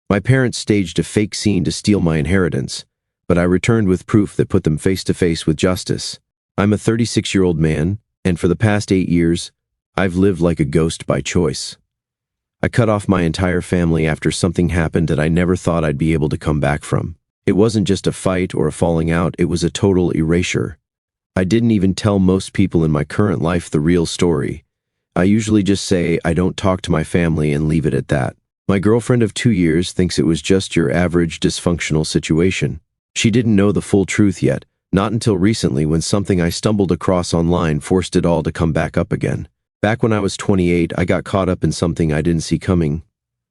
My parents staged a fake scene to steal my inheritance, but I returned with proof that put them face to face with justice. I'm a 36-year-old man, and for the past 8 years, I've lived like a ghost by choice. I cut off my entire family after something happened that I never thought I'd be able to come back from. It wasn't just a fight or a falling out, it was a total erasure. I didn't even tell most people in my current life the real story. I usually just say I don't talk to my family and leave it at that. My girlfriend of 2 years thinks it was just your average dysfunctional situation. She didn't know the full truth yet, not until recently when something I stumbled across online forced it all to come back up again. Back when I was 28, I got caught up in something I didn't see coming.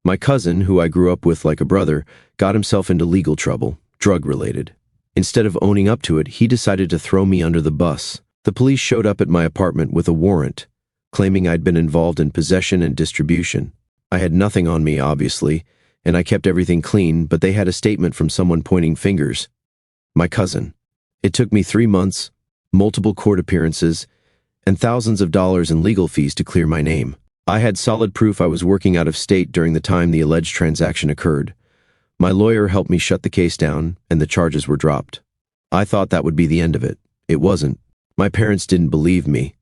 My cousin, who I grew up with like a brother, got himself into legal trouble, drug-related. Instead of owning up to it, he decided to throw me under the bus. The police showed up at my apartment with a warrant, claiming I'd been involved in possession and distribution. I had nothing on me, obviously, and I kept everything clean, but they had a statement from someone pointing fingers. My cousin. It took me 3 months, multiple court appearances, and thousands of dollars in legal fees to clear my name. I had solid proof I was working out of state during the time the alleged transaction occurred. My lawyer helped me shut the case down, and the charges were dropped. I thought that would be the end of it. It wasn't. My parents didn't believe me.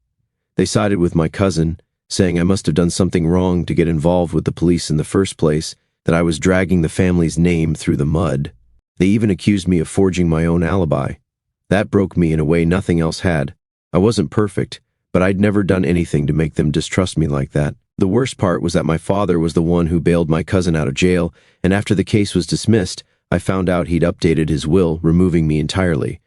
They sided with my cousin, saying I must have done something wrong to get involved with the police in the first place, that I was dragging the family's name through the mud. They even accused me of forging my own alibi. That broke me in a way nothing else had. I wasn't perfect, but I'd never done anything to make them distrust me like that. The worst part was that my father was the one who bailed my cousin out of jail, and after the case was dismissed, I found out he'd updated his will, removing me entirely.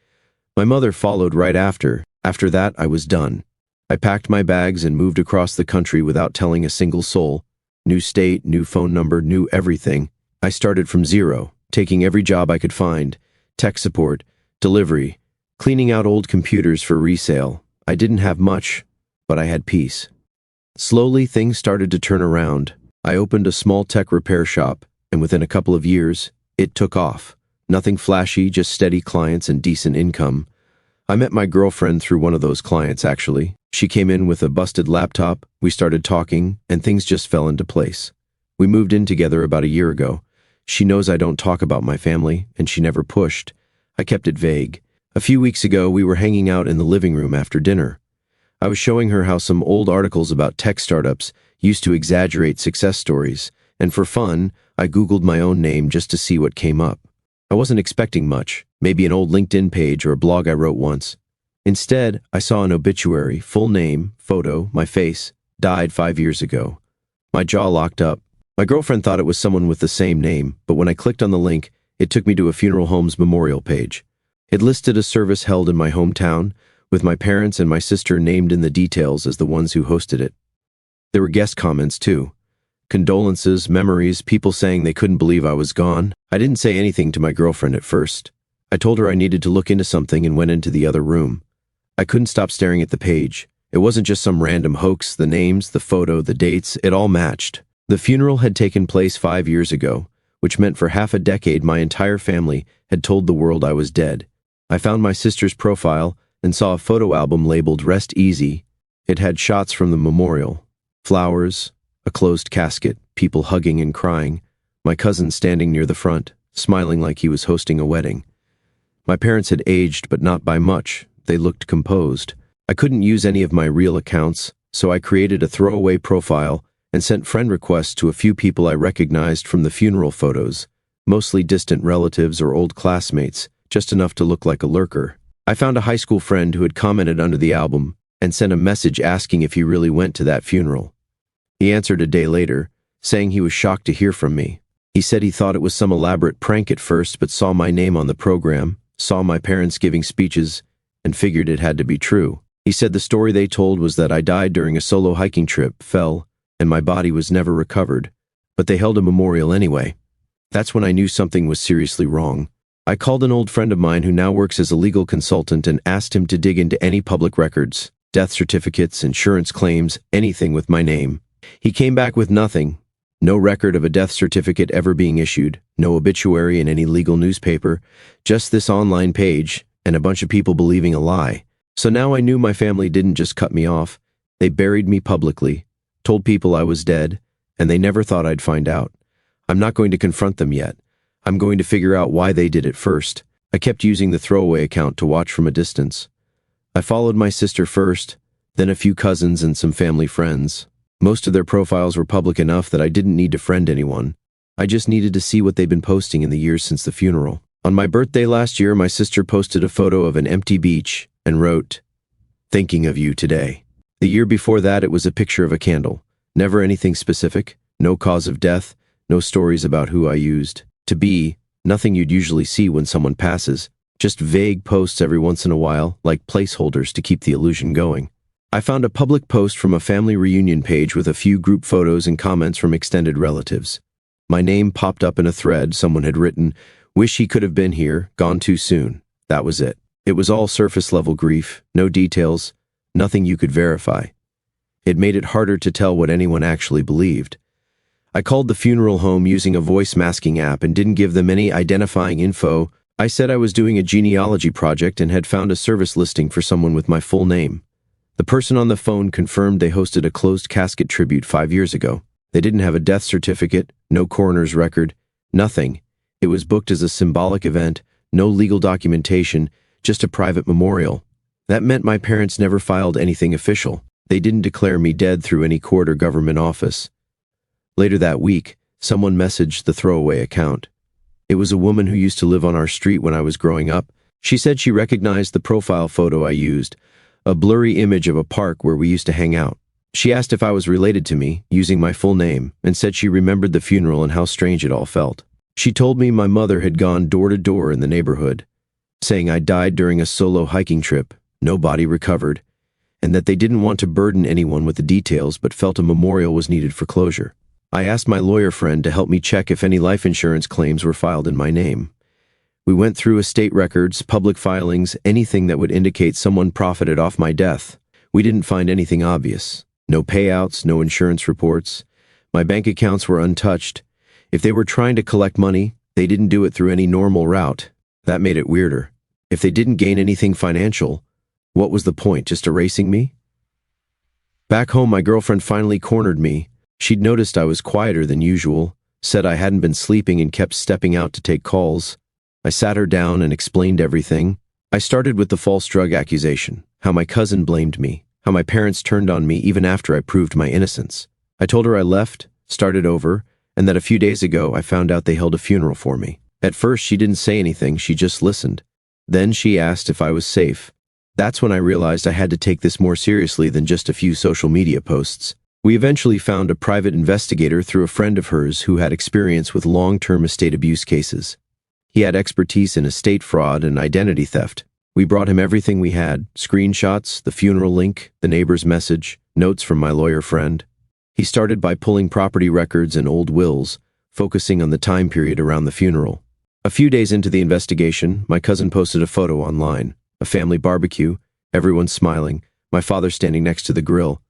My mother followed right after. After that, I was done. I packed my bags and moved across the country without telling a single soul. New state, new phone number, new everything. I started from zero, taking every job I could find. Tech support, delivery, cleaning out old computers for resale. I didn't have much, but I had peace. Slowly, things started to turn around. I opened a small tech repair shop, and within a couple of years, it took off. Nothing flashy, just steady clients and decent income. I met my girlfriend through one of those clients, actually. She came in with a busted laptop, we started talking, and things just fell into place. We moved in together about a year ago. She knows I don't talk about my family, and she never pushed. I kept it vague. A few weeks ago, we were hanging out in the living room after dinner. I was showing her how some old articles about tech startups used to exaggerate success stories, and for fun, I Googled my own name just to see what came up. I wasn't expecting much, maybe an old LinkedIn page or a blog I wrote once. Instead, I saw an obituary, full name, photo, my face, died 5 years ago. My jaw locked up. My girlfriend thought it was someone with the same name, but when I clicked on the link, it took me to a funeral home's memorial page. It listed a service held in my hometown, with my parents and my sister named in the details as the ones who hosted it. There were guest comments, too. Condolences, memories, people saying they couldn't believe I was gone. I didn't say anything to my girlfriend at first. I told her I needed to look into something and went into the other room. I couldn't stop staring at the page. It wasn't just some random hoax. The names, the photo, the dates, it all matched. The funeral had taken place 5 years ago, which meant for half a decade my entire family had told the world I was dead. I found my sister's profile and saw a photo album labeled Rest Easy. It had shots from the memorial. Flowers, a closed casket, people hugging and crying, my cousin standing near the front, smiling like he was hosting a wedding. My parents had aged, but not by much. They looked composed. I couldn't use any of my real accounts, so I created a throwaway profile and sent friend requests to a few people I recognized from the funeral photos, mostly distant relatives or old classmates, just enough to look like a lurker. I found a high school friend who had commented under the album and sent a message asking if he really went to that funeral. He answered a day later, saying he was shocked to hear from me. He said he thought it was some elaborate prank at first, but saw my name on the program, saw my parents giving speeches, and figured it had to be true. He said the story they told was that I died during a solo hiking trip, fell, and my body was never recovered, but they held a memorial anyway. That's when I knew something was seriously wrong. I called an old friend of mine who now works as a legal consultant and asked him to dig into any public records, death certificates, insurance claims, anything with my name. He came back with nothing. No record of a death certificate ever being issued, no obituary in any legal newspaper, just this online page, and a bunch of people believing a lie. So now I knew my family didn't just cut me off. They buried me publicly, told people I was dead, and they never thought I'd find out. I'm not going to confront them yet. I'm going to figure out why they did it first. I kept using the throwaway account to watch from a distance. I followed my sister first, then a few cousins and some family friends. Most of their profiles were public enough that I didn't need to friend anyone. I just needed to see what they'd been posting in the years since the funeral. On my birthday last year, my sister posted a photo of an empty beach and wrote, "Thinking of you today." The year before that, it was a picture of a candle. Never anything specific, no cause of death, no stories about who I used to be, nothing you'd usually see when someone passes, just vague posts every once in a while, like placeholders to keep the illusion going. I found a public post from a family reunion page with a few group photos and comments from extended relatives. My name popped up in a thread. Someone had written, "Wish he could have been here, gone too soon." That was it. It was all surface-level grief, no details, nothing you could verify. It made it harder to tell what anyone actually believed. I called the funeral home using a voice masking app and didn't give them any identifying info. I said I was doing a genealogy project and had found a service listing for someone with my full name. The person on the phone confirmed they hosted a closed casket tribute 5 years ago. They didn't have a death certificate, no coroner's record, nothing. It was booked as a symbolic event, no legal documentation, just a private memorial. That meant my parents never filed anything official. They didn't declare me dead through any court or government office. Later that week, someone messaged the throwaway account. It was a woman who used to live on our street when I was growing up. She said she recognized the profile photo I used, a blurry image of a park where we used to hang out. She asked if I was related to me, using my full name, and said she remembered the funeral and how strange it all felt. She told me my mother had gone door to door in the neighborhood, saying I died during a solo hiking trip, no body recovered, and that they didn't want to burden anyone with the details but felt a memorial was needed for closure. I asked my lawyer friend to help me check if any life insurance claims were filed in my name. We went through estate records, public filings, anything that would indicate someone profited off my death. We didn't find anything obvious. No payouts, no insurance reports. My bank accounts were untouched. If they were trying to collect money, they didn't do it through any normal route. That made it weirder. If they didn't gain anything financial, what was the point, just erasing me? Back home, my girlfriend finally cornered me. She'd noticed I was quieter than usual, said I hadn't been sleeping and kept stepping out to take calls. I sat her down and explained everything. I started with the false drug accusation, how my cousin blamed me, how my parents turned on me even after I proved my innocence. I told her I left, started over, and that a few days ago I found out they held a funeral for me. At first she didn't say anything, she just listened. Then she asked if I was safe. That's when I realized I had to take this more seriously than just a few social media posts. We eventually found a private investigator through a friend of hers who had experience with long-term estate abuse cases. He had expertise in estate fraud and identity theft. We brought him everything we had, screenshots, the funeral link, the neighbor's message, notes from my lawyer friend. He started by pulling property records and old wills, focusing on the time period around the funeral. A few days into the investigation, my cousin posted a photo online, a family barbecue, everyone smiling, my father standing next to the grill.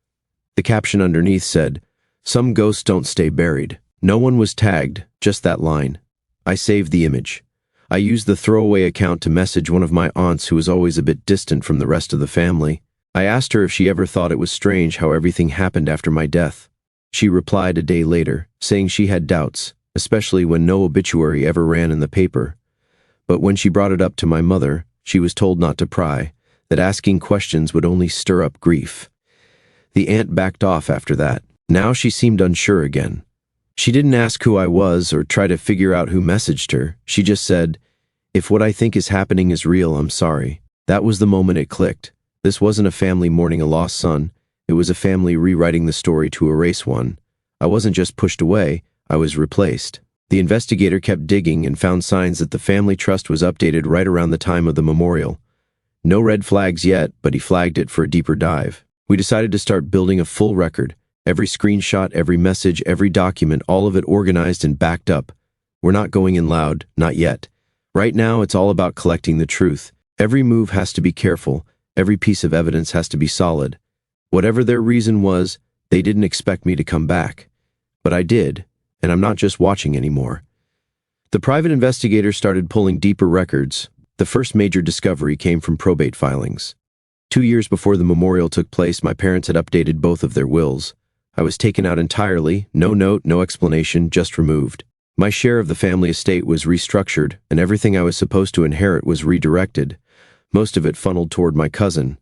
The caption underneath said, "Some ghosts don't stay buried." No one was tagged, just that line. I saved the image. I used the throwaway account to message one of my aunts who was always a bit distant from the rest of the family. I asked her if she ever thought it was strange how everything happened after my death. She replied a day later, saying she had doubts, especially when no obituary ever ran in the paper. But when she brought it up to my mother, she was told not to pry, that asking questions would only stir up grief. The aunt backed off after that. Now she seemed unsure again. She didn't ask who I was or try to figure out who messaged her. She just said, "If what I think is happening is real, I'm sorry." That was the moment it clicked. This wasn't a family mourning a lost son. It was a family rewriting the story to erase one. I wasn't just pushed away, I was replaced. The investigator kept digging and found signs that the family trust was updated right around the time of the memorial. No red flags yet, but he flagged it for a deeper dive. We decided to start building a full record. Every screenshot, every message, every document, all of it organized and backed up. We're not going in loud, not yet. Right now, it's all about collecting the truth. Every move has to be careful. Every piece of evidence has to be solid. Whatever their reason was, they didn't expect me to come back. But I did, and I'm not just watching anymore. The private investigator started pulling deeper records. The first major discovery came from probate filings. 2 years before the memorial took place, my parents had updated both of their wills. I was taken out entirely, no note, no explanation, just removed. My share of the family estate was restructured, and everything I was supposed to inherit was redirected, most of it funneled toward my cousin.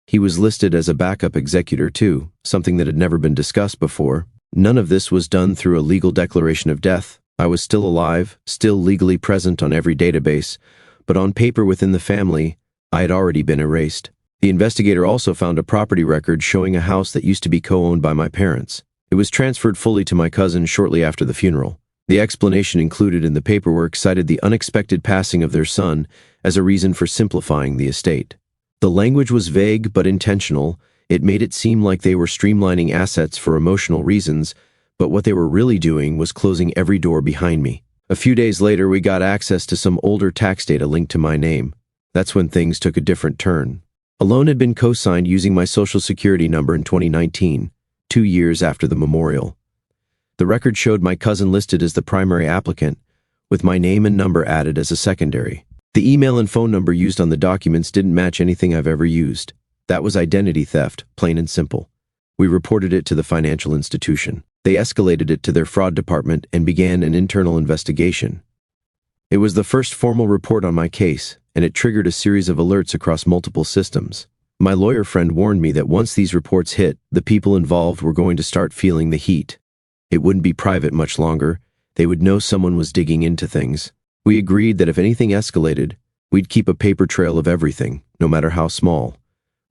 He was listed as a backup executor too, something that had never been discussed before. None of this was done through a legal declaration of death. I was still alive, still legally present on every database, but on paper within the family, I had already been erased. The investigator also found a property record showing a house that used to be co-owned by my parents. It was transferred fully to my cousin shortly after the funeral. The explanation included in the paperwork cited the unexpected passing of their son as a reason for simplifying the estate. The language was vague but intentional. It made it seem like they were streamlining assets for emotional reasons, but what they were really doing was closing every door behind me. A few days later, we got access to some older tax data linked to my name. That's when things took a different turn. A loan had been co-signed using my Social Security number in 2019, 2 years after the memorial. The record showed my cousin listed as the primary applicant, with my name and number added as a secondary. The email and phone number used on the documents didn't match anything I've ever used. That was identity theft, plain and simple. We reported it to the financial institution. They escalated it to their fraud department and began an internal investigation. It was the first formal report on my case, and it triggered a series of alerts across multiple systems. My lawyer friend warned me that once these reports hit, the people involved were going to start feeling the heat. It wouldn't be private much longer. They would know someone was digging into things. We agreed that if anything escalated, we'd keep a paper trail of everything, no matter how small.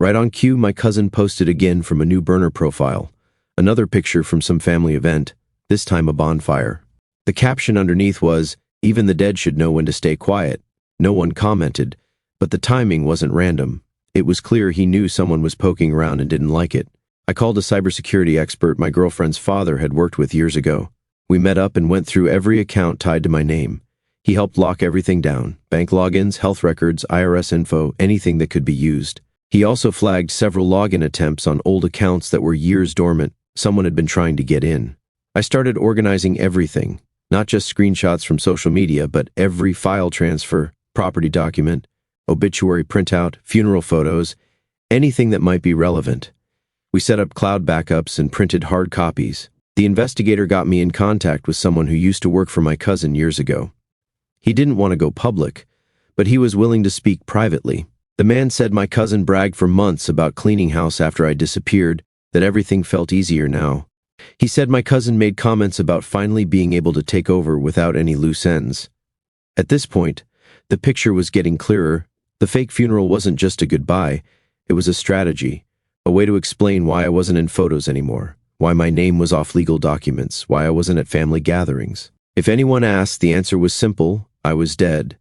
Right on cue, my cousin posted again from a new burner profile. Another picture from some family event, this time a bonfire. The caption underneath was, "Even the dead should know when to stay quiet." No one commented, but the timing wasn't random. It was clear he knew someone was poking around and didn't like it. I called a cybersecurity expert my girlfriend's father had worked with years ago. We met up and went through every account tied to my name. He helped lock everything down: bank logins, health records, IRS info, anything that could be used. He also flagged several login attempts on old accounts that were years dormant. Someone had been trying to get in. I started organizing everything, not just screenshots from social media, but every file transfer, property document, obituary printout, funeral photos, anything that might be relevant. We set up cloud backups and printed hard copies. The investigator got me in contact with someone who used to work for my cousin years ago. He didn't want to go public, but he was willing to speak privately. The man said my cousin bragged for months about cleaning house after I disappeared, that everything felt easier now. He said my cousin made comments about finally being able to take over without any loose ends. At this point, the picture was getting clearer. The fake funeral wasn't just a goodbye, it was a strategy, a way to explain why I wasn't in photos anymore, why my name was off legal documents, why I wasn't at family gatherings. If anyone asked, the answer was simple: I was dead.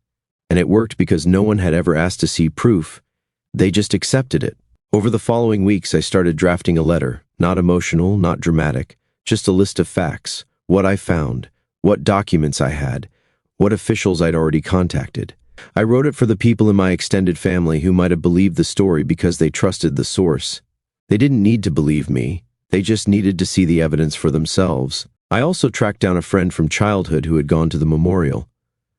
And it worked because no one had ever asked to see proof. They just accepted it. Over the following weeks, I started drafting a letter, not emotional, not dramatic, just a list of facts, what I found, what documents I had, what officials I'd already contacted. I wrote it for the people in my extended family who might have believed the story because they trusted the source. They didn't need to believe me. They just needed to see the evidence for themselves. I also tracked down a friend from childhood who had gone to the memorial.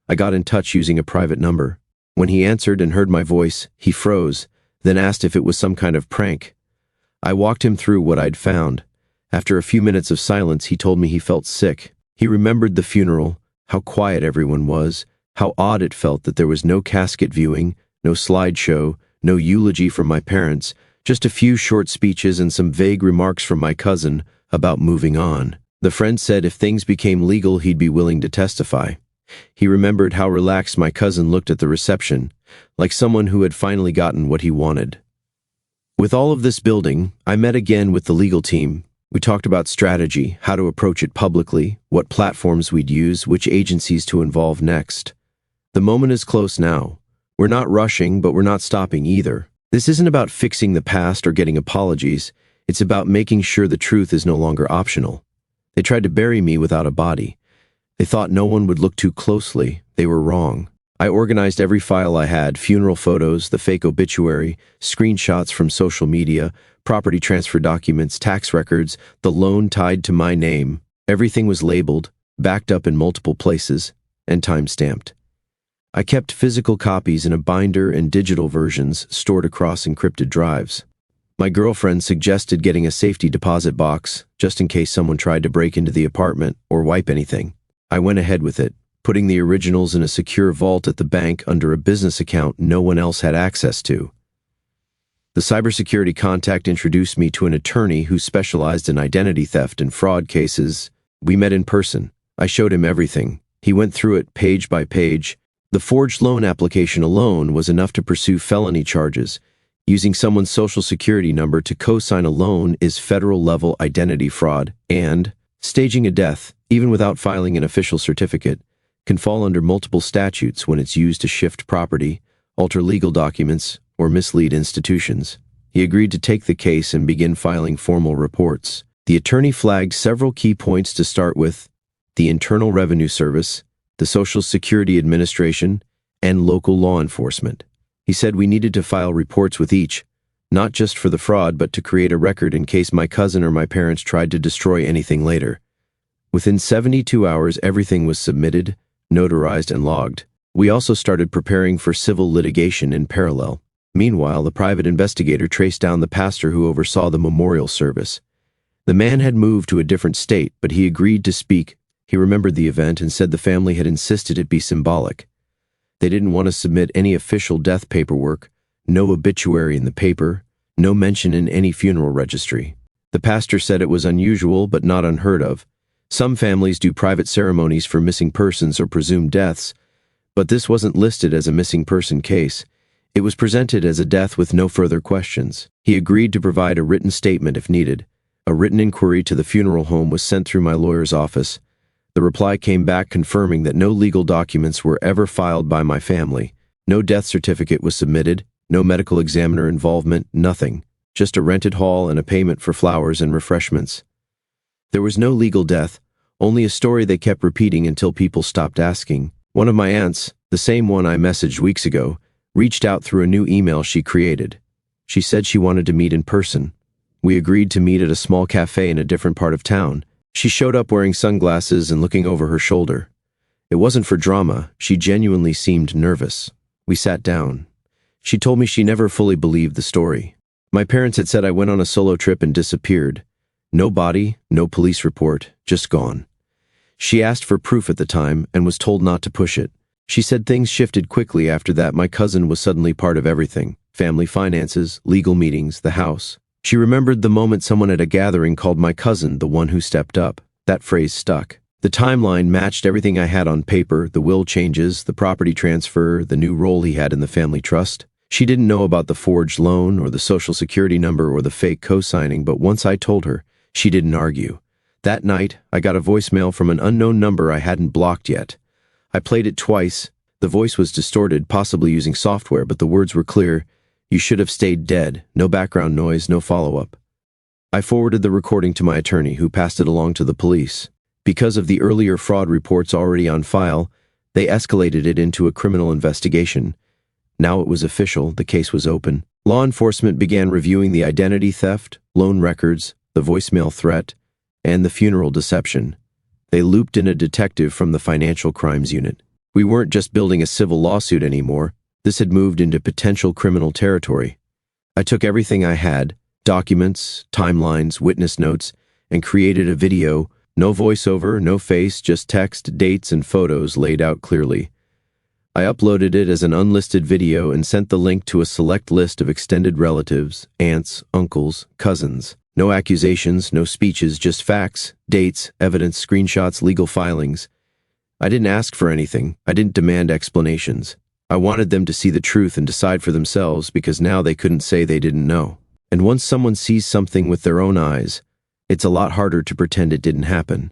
I got in touch using a private number. When he answered and heard my voice, he froze, then asked if it was some kind of prank. I walked him through what I'd found. After a few minutes of silence, he told me he felt sick. He remembered the funeral, how quiet everyone was, how odd it felt that there was no casket viewing, no slideshow, no eulogy from my parents, just a few short speeches and some vague remarks from my cousin about moving on. The friend said if things became legal, he'd be willing to testify. He remembered how relaxed my cousin looked at the reception, like someone who had finally gotten what he wanted. With all of this building, I met again with the legal team. We talked about strategy, how to approach it publicly, what platforms we'd use, which agencies to involve next. The moment is close now. We're not rushing, but we're not stopping either. This isn't about fixing the past or getting apologies. It's about making sure the truth is no longer optional. They tried to bury me without a body. They thought no one would look too closely. They were wrong. I organized every file I had: funeral photos, the fake obituary, screenshots from social media, property transfer documents, tax records, the loan tied to my name. Everything was labeled, backed up in multiple places, and time-stamped. I kept physical copies in a binder and digital versions stored across encrypted drives. My girlfriend suggested getting a safety deposit box, just in case someone tried to break into the apartment or wipe anything. I went ahead with it, putting the originals in a secure vault at the bank under a business account no one else had access to. The cybersecurity contact introduced me to an attorney who specialized in identity theft and fraud cases. We met in person. I showed him everything. He went through it page by page. The forged loan application alone was enough to pursue felony charges. Using someone's social security number to co-sign a loan is federal-level identity fraud, and staging a death, even without filing an official certificate, can fall under multiple statutes when it's used to shift property, alter legal documents, or mislead institutions. He agreed to take the case and begin filing formal reports. The attorney flagged several key points to start with: the Internal Revenue Service, the Social Security Administration, and local law enforcement. He said we needed to file reports with each, not just for the fraud, but to create a record in case my cousin or my parents tried to destroy anything later. Within 72 hours, everything was submitted, notarized, and logged. We also started preparing for civil litigation in parallel. Meanwhile, the private investigator traced down the pastor who oversaw the memorial service. The man had moved to a different state, but he agreed to speak. He remembered the event and said the family had insisted it be symbolic. They didn't want to submit any official death paperwork, no obituary in the paper, no mention in any funeral registry. The pastor said it was unusual but not unheard of. Some families do private ceremonies for missing persons or presumed deaths, but this wasn't listed as a missing person case. It was presented as a death with no further questions. He agreed to provide a written statement if needed. A written inquiry to the funeral home was sent through my lawyer's office. The reply came back confirming that no legal documents were ever filed by my family. No death certificate was submitted, no medical examiner involvement, nothing. Just a rented hall and a payment for flowers and refreshments. There was no legal death, only a story they kept repeating until people stopped asking. One of my aunts, the same one I messaged weeks ago, reached out through a new email she created. She said she wanted to meet in person. We agreed to meet at a small cafe in a different part of town. She showed up wearing sunglasses and looking over her shoulder. It wasn't for drama, she genuinely seemed nervous. We sat down. She told me she never fully believed the story. My parents had said I went on a solo trip and disappeared. No body, no police report, just gone. She asked for proof at the time and was told not to push it. She said things shifted quickly after that. My cousin was suddenly part of everything: family finances, legal meetings, the house. She remembered the moment someone at a gathering called my cousin the one who stepped up. That phrase stuck. The timeline matched everything I had on paper: the will changes, the property transfer, the new role he had in the family trust. She didn't know about the forged loan or the social security number or the fake co-signing, but once I told her, she didn't argue. That night, I got a voicemail from an unknown number I hadn't blocked yet. I played it twice. The voice was distorted, possibly using software, but the words were clear. You should have stayed dead. No background noise, no follow-up. I forwarded the recording to my attorney, who passed it along to the police. Because of the earlier fraud reports already on file, they escalated it into a criminal investigation. Now it was official, the case was open. Law enforcement began reviewing the identity theft, loan records, the voicemail threat, and the funeral deception. They looped in a detective from the Financial Crimes Unit. We weren't just building a civil lawsuit anymore. This had moved into potential criminal territory. I took everything I had, documents, timelines, witness notes, and created a video. No voiceover, no face, just text, dates, and photos laid out clearly. I uploaded it as an unlisted video and sent the link to a select list of extended relatives, aunts, uncles, cousins. No accusations, no speeches, just facts, dates, evidence, screenshots, legal filings. I didn't ask for anything. I didn't demand explanations. I wanted them to see the truth and decide for themselves, because now they couldn't say they didn't know. And once someone sees something with their own eyes, it's a lot harder to pretend it didn't happen.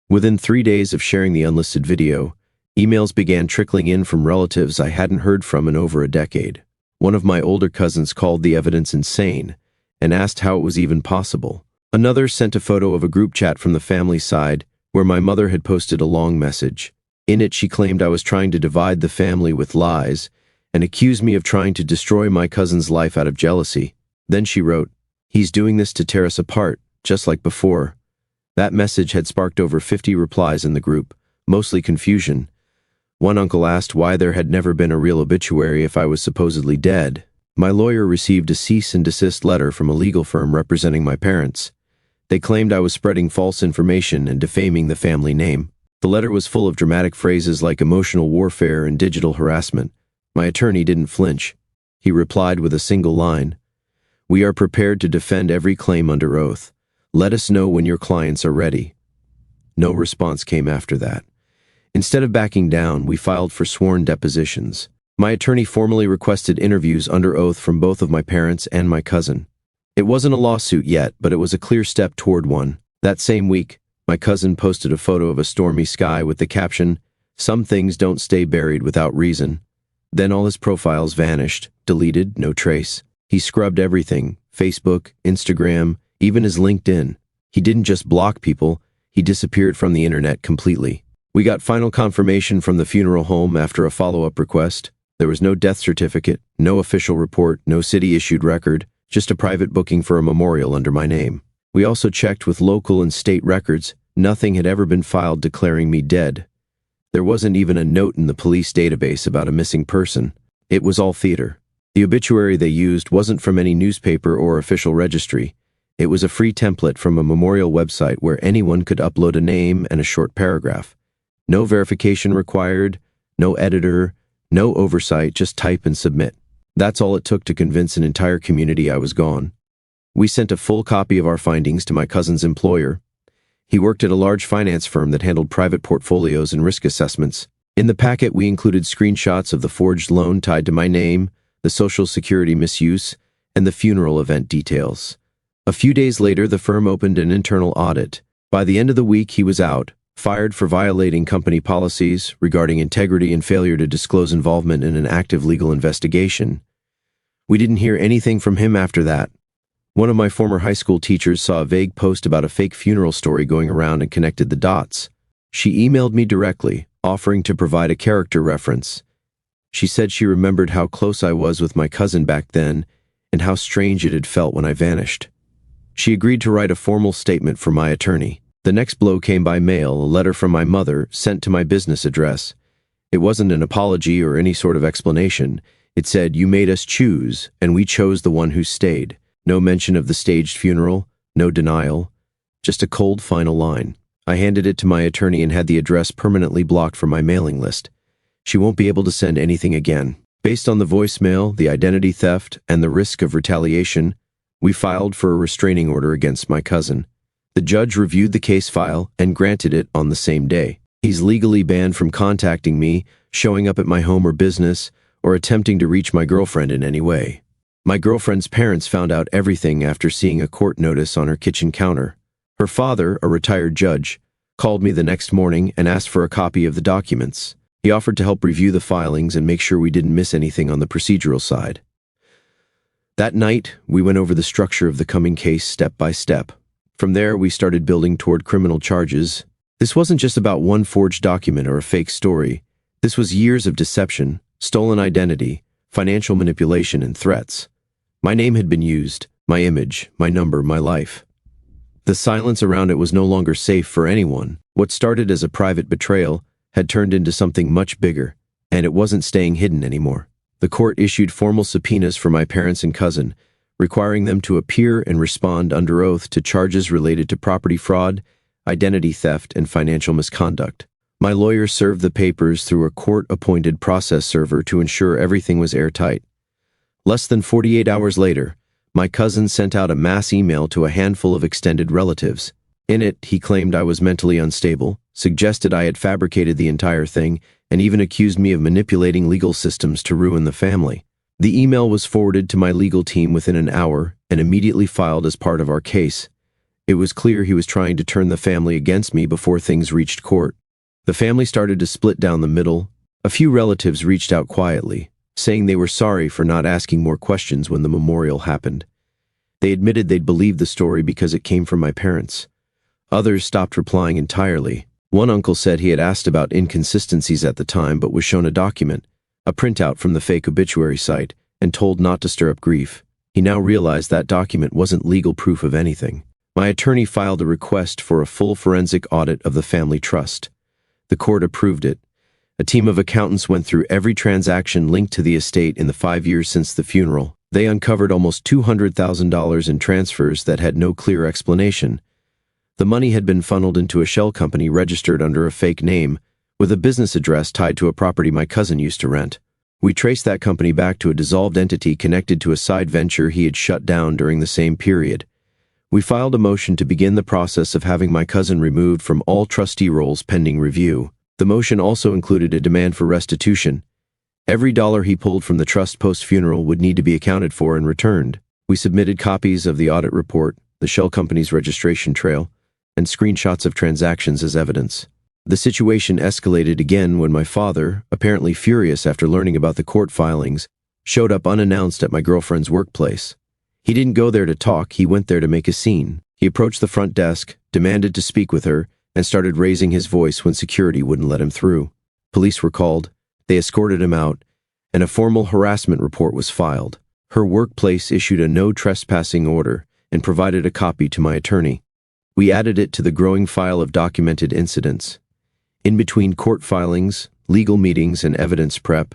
Within 3 days of sharing the unlisted video, emails began trickling in from relatives I hadn't heard from in over a decade. One of my older cousins called the evidence insane and asked how it was even possible. Another sent a photo of a group chat from the family side where my mother had posted a long message. In it, she claimed I was trying to divide the family with lies and accused me of trying to destroy my cousin's life out of jealousy. Then she wrote, "He's doing this to tear us apart, just like before." That message had sparked over 50 replies in the group, mostly confusion. One uncle asked why there had never been a real obituary if I was supposedly dead. My lawyer received a cease and desist letter from a legal firm representing my parents. They claimed I was spreading false information and defaming the family name. The letter was full of dramatic phrases like emotional warfare and digital harassment. My attorney didn't flinch. He replied with a single line, "We are prepared to defend every claim under oath. Let us know when your clients are ready." No response came after that. Instead of backing down, we filed for sworn depositions. My attorney formally requested interviews under oath from both of my parents and my cousin. It wasn't a lawsuit yet, but it was a clear step toward one. That same week, my cousin posted a photo of a stormy sky with the caption, "Some things don't stay buried without reason." Then all his profiles vanished, deleted, no trace. He scrubbed everything, Facebook, Instagram, even his LinkedIn. He didn't just block people, he disappeared from the internet completely. We got final confirmation from the funeral home after a follow-up request. There was no death certificate, no official report, no city-issued record, just a private booking for a memorial under my name. We also checked with local and state records. Nothing had ever been filed declaring me dead. There wasn't even a note in the police database about a missing person. It was all theater. The obituary they used wasn't from any newspaper or official registry. It was a free template from a memorial website where anyone could upload a name and a short paragraph. No verification required, no editor, no oversight, just type and submit. That's all it took to convince an entire community I was gone. We sent a full copy of our findings to my cousin's employer. He worked at a large finance firm that handled private portfolios and risk assessments. In the packet, we included screenshots of the forged loan tied to my name, the Social Security misuse, and the funeral event details. A few days later, the firm opened an internal audit. By the end of the week, he was out, fired for violating company policies regarding integrity and failure to disclose involvement in an active legal investigation. We didn't hear anything from him after that. One of my former high school teachers saw a vague post about a fake funeral story going around and connected the dots. She emailed me directly, offering to provide a character reference. She said she remembered how close I was with my cousin back then and how strange it had felt when I vanished. She agreed to write a formal statement for my attorney. The next blow came by mail, a letter from my mother sent to my business address. It wasn't an apology or any sort of explanation. It said, "You made us choose, and we chose the one who stayed." No mention of the staged funeral, no denial, just a cold final line. I handed it to my attorney and had the address permanently blocked from my mailing list. She won't be able to send anything again. Based on the voicemail, the identity theft, and the risk of retaliation, we filed for a restraining order against my cousin. The judge reviewed the case file and granted it on the same day. He's legally banned from contacting me, showing up at my home or business, or attempting to reach my girlfriend in any way. My girlfriend's parents found out everything after seeing a court notice on her kitchen counter. Her father, a retired judge, called me the next morning and asked for a copy of the documents. He offered to help review the filings and make sure we didn't miss anything on the procedural side. That night, we went over the structure of the coming case step by step. From there, we started building toward criminal charges. This wasn't just about one forged document or a fake story. This was years of deception, stolen identity, financial manipulation, and threats. My name had been used, my image, my number, my life. The silence around it was no longer safe for anyone. What started as a private betrayal had turned into something much bigger, and it wasn't staying hidden anymore. The court issued formal subpoenas for my parents and cousin, requiring them to appear and respond under oath to charges related to property fraud, identity theft, and financial misconduct. My lawyer served the papers through a court-appointed process server to ensure everything was airtight. Less than 48 hours later, my cousin sent out a mass email to a handful of extended relatives. In it, he claimed I was mentally unstable, suggested I had fabricated the entire thing, and even accused me of manipulating legal systems to ruin the family. The email was forwarded to my legal team within an hour and immediately filed as part of our case. It was clear he was trying to turn the family against me before things reached court. The family started to split down the middle. A few relatives reached out quietly, saying they were sorry for not asking more questions when the memorial happened. They admitted they'd believed the story because it came from my parents. Others stopped replying entirely. One uncle said he had asked about inconsistencies at the time but was shown a document, a printout from the fake obituary site, and told not to stir up grief. He now realized that document wasn't legal proof of anything. My attorney filed a request for a full forensic audit of the family trust. The court approved it. A team of accountants went through every transaction linked to the estate in the 5 years since the funeral. They uncovered almost $200,000 in transfers that had no clear explanation. The money had been funneled into a shell company registered under a fake name, with a business address tied to a property my cousin used to rent. We traced that company back to a dissolved entity connected to a side venture he had shut down during the same period. We filed a motion to begin the process of having my cousin removed from all trustee roles pending review. The motion also included a demand for restitution. Every dollar he pulled from the trust post-funeral would need to be accounted for and returned. We submitted copies of the audit report, the shell company's registration trail, and screenshots of transactions as evidence. The situation escalated again when my father, apparently furious after learning about the court filings, showed up unannounced at my girlfriend's workplace. He didn't go there to talk, he went there to make a scene. He approached the front desk, demanded to speak with her, and started raising his voice when security wouldn't let him through. Police were called, they escorted him out, and a formal harassment report was filed. Her workplace issued a no trespassing order and provided a copy to my attorney. We added it to the growing file of documented incidents. In between court filings, legal meetings, and evidence prep,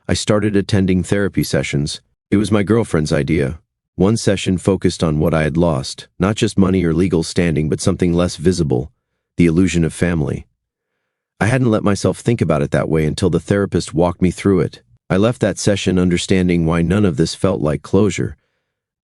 I started attending therapy sessions. It was my girlfriend's idea. One session focused on what I had lost, not just money or legal standing, but something less visible, the illusion of family. I hadn't let myself think about it that way until the therapist walked me through it. I left that session understanding why none of this felt like closure.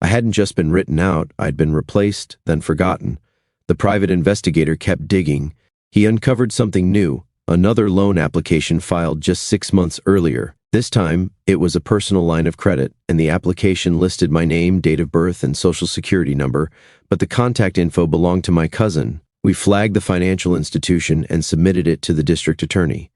I hadn't just been written out, I'd been replaced, then forgotten. The private investigator kept digging. He uncovered something new, another loan application filed just 6 months earlier. This time, it was a personal line of credit, and the application listed my name, date of birth, and social security number, but the contact info belonged to my cousin. We flagged the financial institution and submitted it to the district attorney.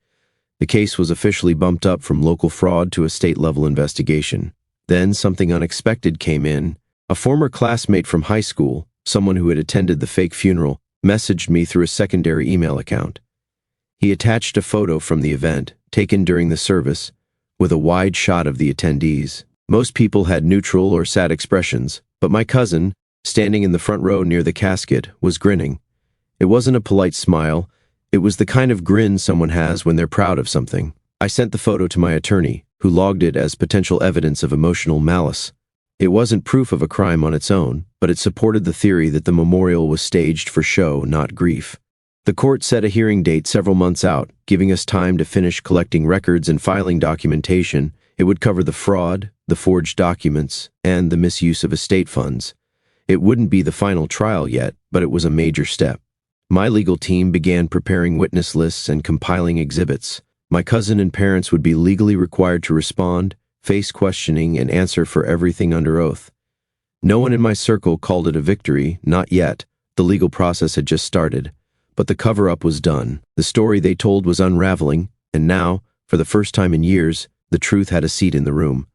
The case was officially bumped up from local fraud to a state-level investigation. Then something unexpected came in. A former classmate from high school, someone who had attended the fake funeral, messaged me through a secondary email account. He attached a photo from the event, taken during the service, with a wide shot of the attendees. Most people had neutral or sad expressions, but my cousin, standing in the front row near the casket, was grinning. It wasn't a polite smile, it was the kind of grin someone has when they're proud of something. I sent the photo to my attorney, who logged it as potential evidence of emotional malice. It wasn't proof of a crime on its own, but it supported the theory that the memorial was staged for show, not grief. The court set a hearing date several months out, giving us time to finish collecting records and filing documentation. It would cover the fraud, the forged documents, and the misuse of estate funds. It wouldn't be the final trial yet, but it was a major step. My legal team began preparing witness lists and compiling exhibits. My cousin and parents would be legally required to respond, face questioning, and answer for everything under oath. No one in my circle called it a victory, not yet. The legal process had just started. But the cover-up was done. The story they told was unraveling, and now, for the first time in years, the truth had a seat in the room.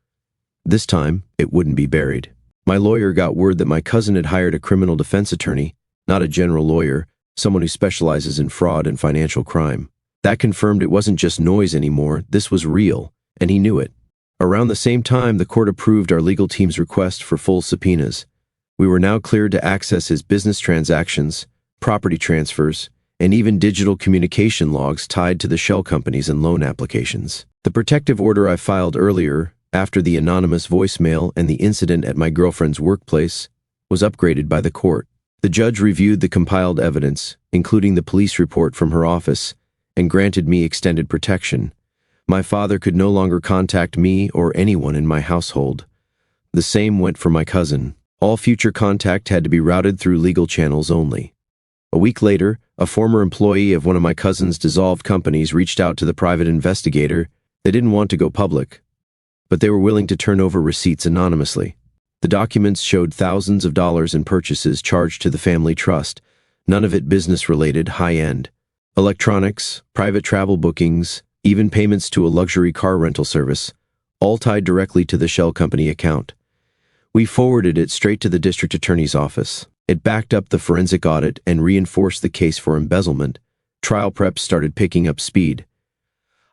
This time, it wouldn't be buried. My lawyer got word that my cousin had hired a criminal defense attorney, not a general lawyer, someone who specializes in fraud and financial crime. That confirmed it wasn't just noise anymore, this was real, and he knew it. Around the same time, the court approved our legal team's request for full subpoenas. We were now cleared to access his business transactions, property transfers, and even digital communication logs tied to the shell companies and loan applications. The protective order I filed earlier, after the anonymous voicemail and the incident at my girlfriend's workplace, was upgraded by the court. The judge reviewed the compiled evidence, including the police report from her office, and granted me extended protection. My father could no longer contact me or anyone in my household. The same went for my cousin. All future contact had to be routed through legal channels only. A week later, a former employee of one of my cousin's dissolved companies reached out to the private investigator. They didn't want to go public, but they were willing to turn over receipts anonymously. The documents showed thousands of dollars in purchases charged to the family trust, none of it business-related, high-end. Electronics, private travel bookings, even payments to a luxury car rental service, all tied directly to the shell company account. We forwarded it straight to the district attorney's office. It backed up the forensic audit and reinforced the case for embezzlement. Trial prep started picking up speed.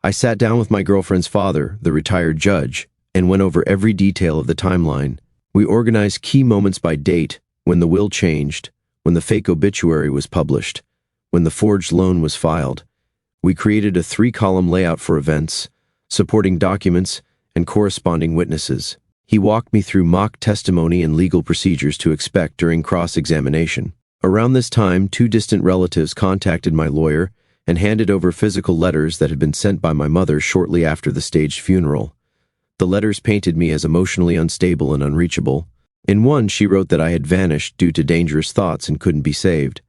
I sat down with my girlfriend's father, the retired judge, and went over every detail of the timeline. We organized key moments by date, when the will changed, when the fake obituary was published, when the forged loan was filed. We created a 3-column layout for events, supporting documents, and corresponding witnesses. He walked me through mock testimony and legal procedures to expect during cross-examination. Around this time, two distant relatives contacted my lawyer and handed over physical letters that had been sent by my mother shortly after the staged funeral. The letters painted me as emotionally unstable and unreachable. In one, she wrote that I had vanished due to dangerous thoughts and couldn't be saved.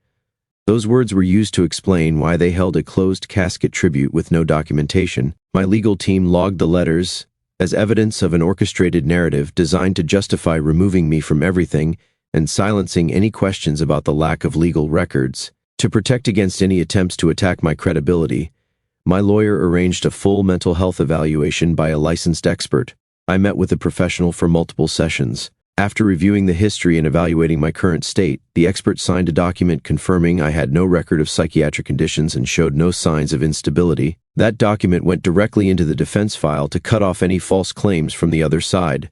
Those words were used to explain why they held a closed casket tribute with no documentation. My legal team logged the letters as evidence of an orchestrated narrative designed to justify removing me from everything and silencing any questions about the lack of legal records. To protect against any attempts to attack my credibility, my lawyer arranged a full mental health evaluation by a licensed expert. I met with a professional for multiple sessions. After reviewing the history and evaluating my current state, the expert signed a document confirming I had no record of psychiatric conditions and showed no signs of instability. That document went directly into the defense file to cut off any false claims from the other side.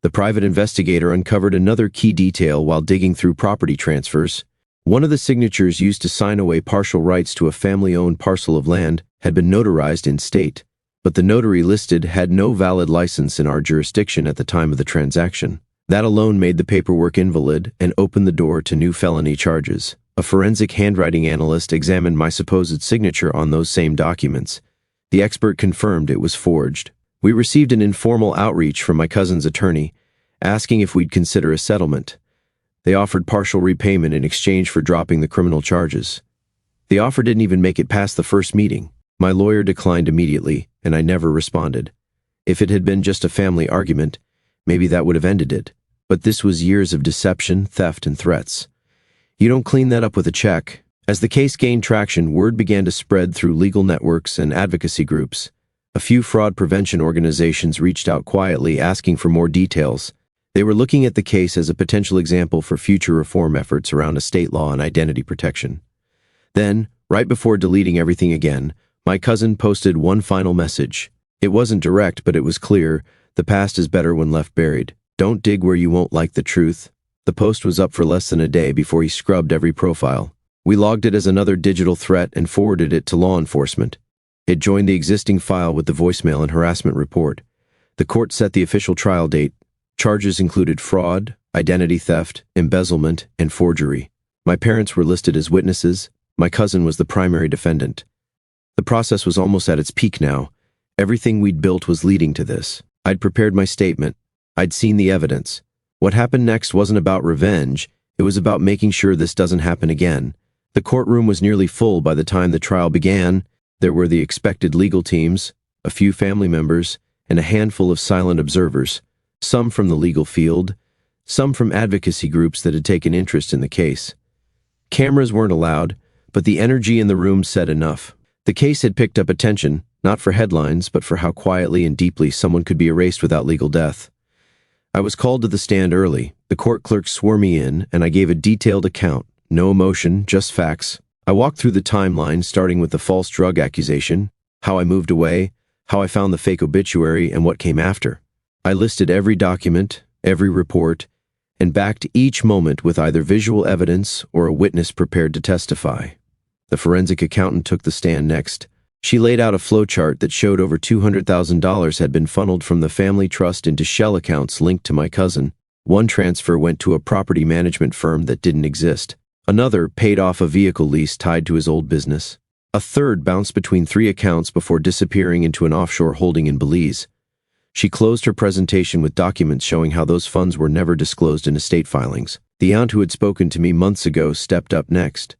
The private investigator uncovered another key detail while digging through property transfers. One of the signatures used to sign away partial rights to a family-owned parcel of land had been notarized in state, but the notary listed had no valid license in our jurisdiction at the time of the transaction. That alone made the paperwork invalid and opened the door to new felony charges. A forensic handwriting analyst examined my supposed signature on those same documents. The expert confirmed it was forged. We received an informal outreach from my cousin's attorney, asking if we'd consider a settlement. They offered partial repayment in exchange for dropping the criminal charges. The offer didn't even make it past the first meeting. My lawyer declined immediately, and I never responded. If it had been just a family argument, maybe that would have ended it. But this was years of deception, theft, and threats. You don't clean that up with a check. As the case gained traction, word began to spread through legal networks and advocacy groups. A few fraud prevention organizations reached out quietly asking for more details. They were looking at the case as a potential example for future reform efforts around estate law and identity protection. Then, right before deleting everything again, my cousin posted one final message. It wasn't direct, but it was clear. The past is better when left buried. Don't dig where you won't like the truth. The post was up for less than a day before he scrubbed every profile. We logged it as another digital threat and forwarded it to law enforcement. It joined the existing file with the voicemail and harassment report. The court set the official trial date. Charges included fraud, identity theft, embezzlement, and forgery. My parents were listed as witnesses. My cousin was the primary defendant. The process was almost at its peak now. Everything we'd built was leading to this. I'd prepared my statement. I'd seen the evidence. What happened next wasn't about revenge. It was about making sure this doesn't happen again. The courtroom was nearly full by the time the trial began. There were the expected legal teams, a few family members, and a handful of silent observers, some from the legal field, some from advocacy groups that had taken interest in the case. Cameras weren't allowed, but the energy in the room said enough. The case had picked up attention, not for headlines, but for how quietly and deeply someone could be erased without legal death. I was called to the stand early. The court clerk swore me in, and I gave a detailed account. No emotion, just facts. I walked through the timeline, starting with the false drug accusation, how I moved away, how I found the fake obituary, and what came after. I listed every document, every report, and backed each moment with either visual evidence or a witness prepared to testify. The forensic accountant took the stand next. She laid out a flowchart that showed over $200,000 had been funneled from the family trust into shell accounts linked to my cousin. One transfer went to a property management firm that didn't exist. Another paid off a vehicle lease tied to his old business. A third bounced between 3 accounts before disappearing into an offshore holding in Belize. She closed her presentation with documents showing how those funds were never disclosed in estate filings. The aunt who had spoken to me months ago stepped up next.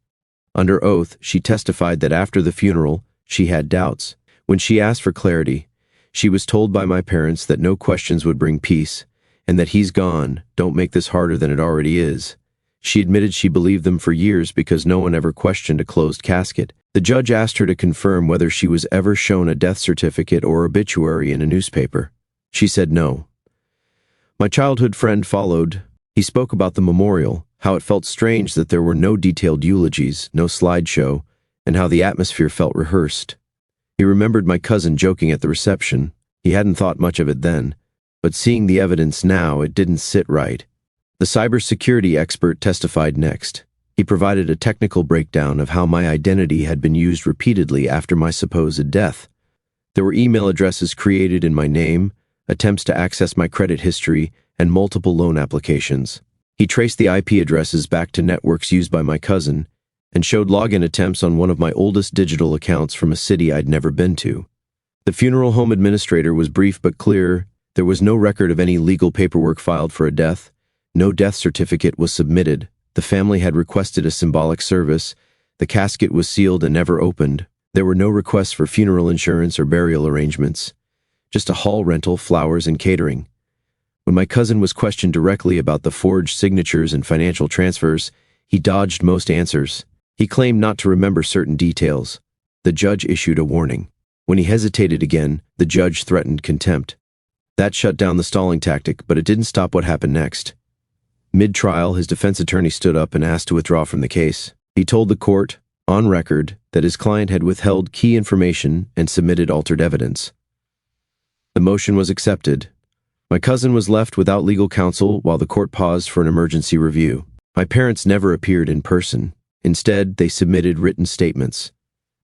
Under oath, she testified that after the funeral, she had doubts. When she asked for clarity, she was told by my parents that no questions would bring peace, and that he's gone, don't make this harder than it already is. She admitted she believed them for years because no one ever questioned a closed casket. The judge asked her to confirm whether she was ever shown a death certificate or obituary in a newspaper. She said no. My childhood friend followed. He spoke about the memorial, how it felt strange that there were no detailed eulogies, no slideshow, and how the atmosphere felt rehearsed. He remembered my cousin joking at the reception. He hadn't thought much of it then, but seeing the evidence now, it didn't sit right. The cybersecurity expert testified next. He provided a technical breakdown of how my identity had been used repeatedly after my supposed death. There were email addresses created in my name, attempts to access my credit history, and multiple loan applications. He traced the IP addresses back to networks used by my cousin and showed login attempts on one of my oldest digital accounts from a city I'd never been to. The funeral home administrator was brief but clear. There was no record of any legal paperwork filed for a death. No death certificate was submitted. The family had requested a symbolic service. The casket was sealed and never opened. There were no requests for funeral insurance or burial arrangements. Just a hall rental, flowers, and catering. When my cousin was questioned directly about the forged signatures and financial transfers, he dodged most answers. He claimed not to remember certain details. The judge issued a warning. When he hesitated again, the judge threatened contempt. That shut down the stalling tactic, but it didn't stop what happened next. Mid-trial, his defense attorney stood up and asked to withdraw from the case. He told the court, on record, that his client had withheld key information and submitted altered evidence. The motion was accepted. My cousin was left without legal counsel while the court paused for an emergency review. My parents never appeared in person. Instead, they submitted written statements.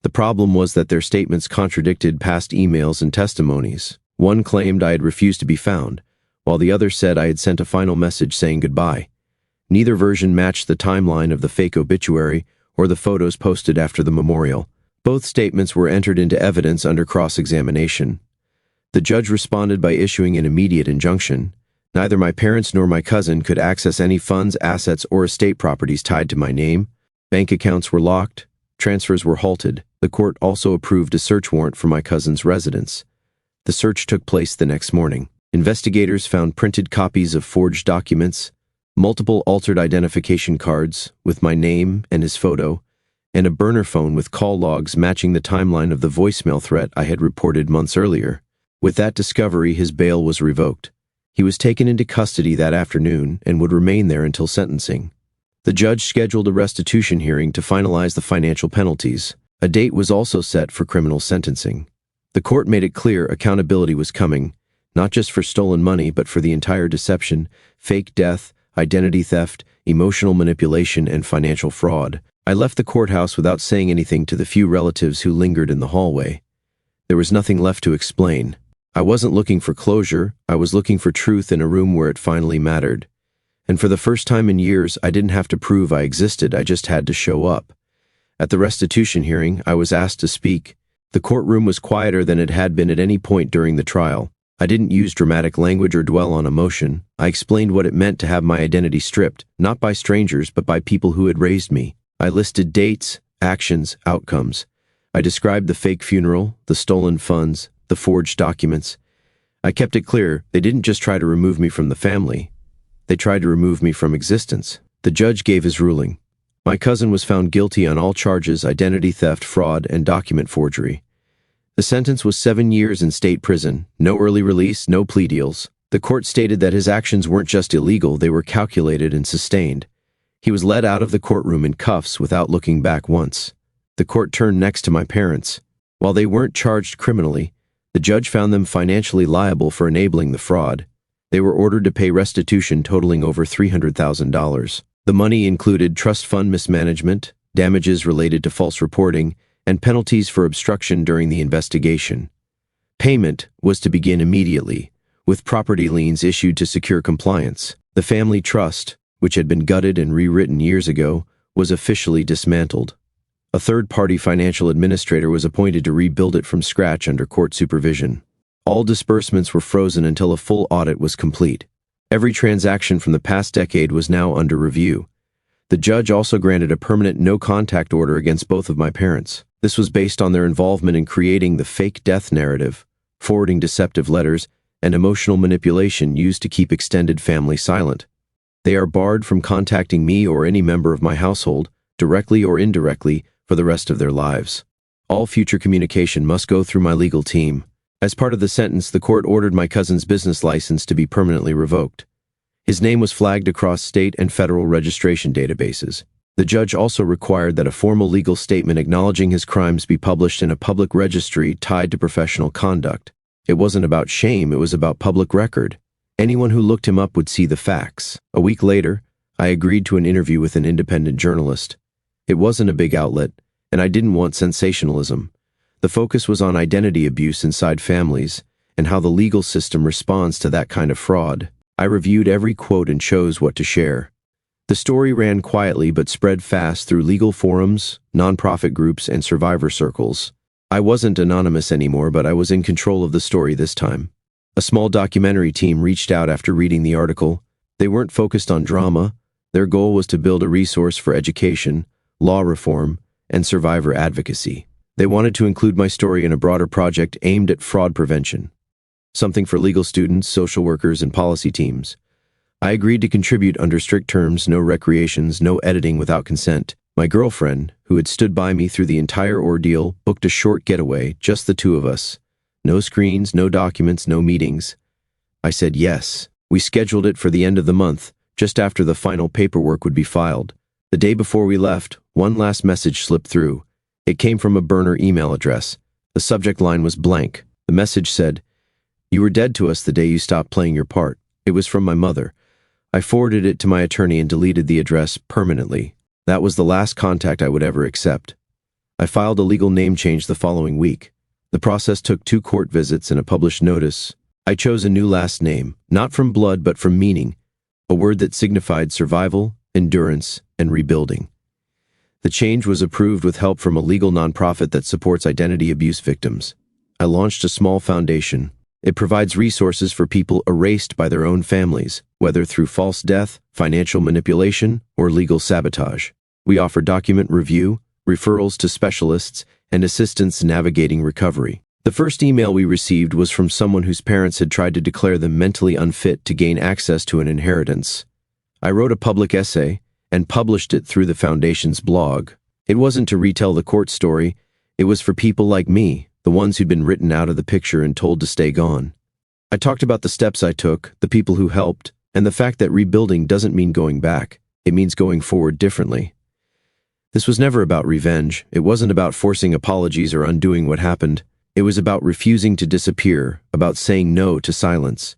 The problem was that their statements contradicted past emails and testimonies. One claimed I had refused to be found, while the other said I had sent a final message saying goodbye. Neither version matched the timeline of the fake obituary or the photos posted after the memorial. Both statements were entered into evidence under cross-examination. The judge responded by issuing an immediate injunction. Neither my parents nor my cousin could access any funds, assets, or estate properties tied to my name. Bank accounts were locked. Transfers were halted. The court also approved a search warrant for my cousin's residence. The search took place the next morning. Investigators found printed copies of forged documents, multiple altered identification cards with my name and his photo, and a burner phone with call logs matching the timeline of the voicemail threat I had reported months earlier. With that discovery, his bail was revoked. He was taken into custody that afternoon and would remain there until sentencing. The judge scheduled a restitution hearing to finalize the financial penalties. A date was also set for criminal sentencing. The court made it clear accountability was coming, not just for stolen money, but for the entire deception, fake death, identity theft, emotional manipulation, and financial fraud. I left the courthouse without saying anything to the few relatives who lingered in the hallway. There was nothing left to explain. I wasn't looking for closure. I was looking for truth in a room where it finally mattered. And for the first time in years, I didn't have to prove I existed. I just had to show up. At the restitution hearing, I was asked to speak. The courtroom was quieter than it had been at any point during the trial. I didn't use dramatic language or dwell on emotion. I explained what it meant to have my identity stripped, not by strangers, but by people who had raised me. I listed dates, actions, outcomes. I described the fake funeral, the stolen funds, the forged documents. I kept it clear, they didn't just try to remove me from the family. They tried to remove me from existence. The judge gave his ruling. My cousin was found guilty on all charges: identity theft, fraud, and document forgery. The sentence was 7 years in state prison, no early release, no plea deals. The court stated that his actions weren't just illegal, they were calculated and sustained. He was led out of the courtroom in cuffs without looking back once. The court turned next to my parents. While they weren't charged criminally, the judge found them financially liable for enabling the fraud. They were ordered to pay restitution totaling over $300,000. The money included trust fund mismanagement, damages related to false reporting, and penalties for obstruction during the investigation. Payment was to begin immediately, with property liens issued to secure compliance. The family trust, which had been gutted and rewritten years ago, was officially dismantled. A third-party financial administrator was appointed to rebuild it from scratch under court supervision. All disbursements were frozen until a full audit was complete. Every transaction from the past decade was now under review. The judge also granted a permanent no-contact order against both of my parents. This was based on their involvement in creating the fake death narrative, forwarding deceptive letters, and emotional manipulation used to keep extended family silent. They are barred from contacting me or any member of my household, directly or indirectly, for the rest of their lives. All future communication must go through my legal team. As part of the sentence, the court ordered my cousin's business license to be permanently revoked. His name was flagged across state and federal registration databases. The judge also required that a formal legal statement acknowledging his crimes be published in a public registry tied to professional conduct. It wasn't about shame, it was about public record. Anyone who looked him up would see the facts. A week later, I agreed to an interview with an independent journalist. It wasn't a big outlet, and I didn't want sensationalism. The focus was on identity abuse inside families and how the legal system responds to that kind of fraud. I reviewed every quote and chose what to share. The story ran quietly but spread fast through legal forums, nonprofit groups, and survivor circles. I wasn't anonymous anymore, but I was in control of the story this time. A small documentary team reached out after reading the article. They weren't focused on drama. Their goal was to build a resource for education, law reform, and survivor advocacy. They wanted to include my story in a broader project aimed at fraud prevention. Something for legal students, social workers, and policy teams. I agreed to contribute under strict terms, no recreations, no editing without consent. My girlfriend, who had stood by me through the entire ordeal, booked a short getaway, just the two of us. No screens, no documents, no meetings. I said yes. We scheduled it for the end of the month, just after the final paperwork would be filed. The day before we left, one last message slipped through. It came from a burner email address. The subject line was blank. The message said, "You were dead to us the day you stopped playing your part." It was from my mother. I forwarded it to my attorney and deleted the address permanently. That was the last contact I would ever accept. I filed a legal name change the following week. The process took 2 court visits and a published notice. I chose a new last name, not from blood but from meaning, a word that signified survival, endurance, and rebuilding. The change was approved with help from a legal nonprofit that supports identity abuse victims. I launched a small foundation. It provides resources for people erased by their own families, whether through false death, financial manipulation, or legal sabotage. We offer document review, referrals to specialists, and assistance navigating recovery. The first email we received was from someone whose parents had tried to declare them mentally unfit to gain access to an inheritance. I wrote a public essay and published it through the Foundation's blog. It wasn't to retell the court story, it was for people like me, the ones who'd been written out of the picture and told to stay gone. I talked about the steps I took, the people who helped, and the fact that rebuilding doesn't mean going back. It means going forward differently. This was never about revenge. It wasn't about forcing apologies or undoing what happened. It was about refusing to disappear, about saying no to silence.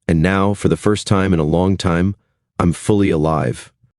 And now, for the first time in a long time, I'm fully alive.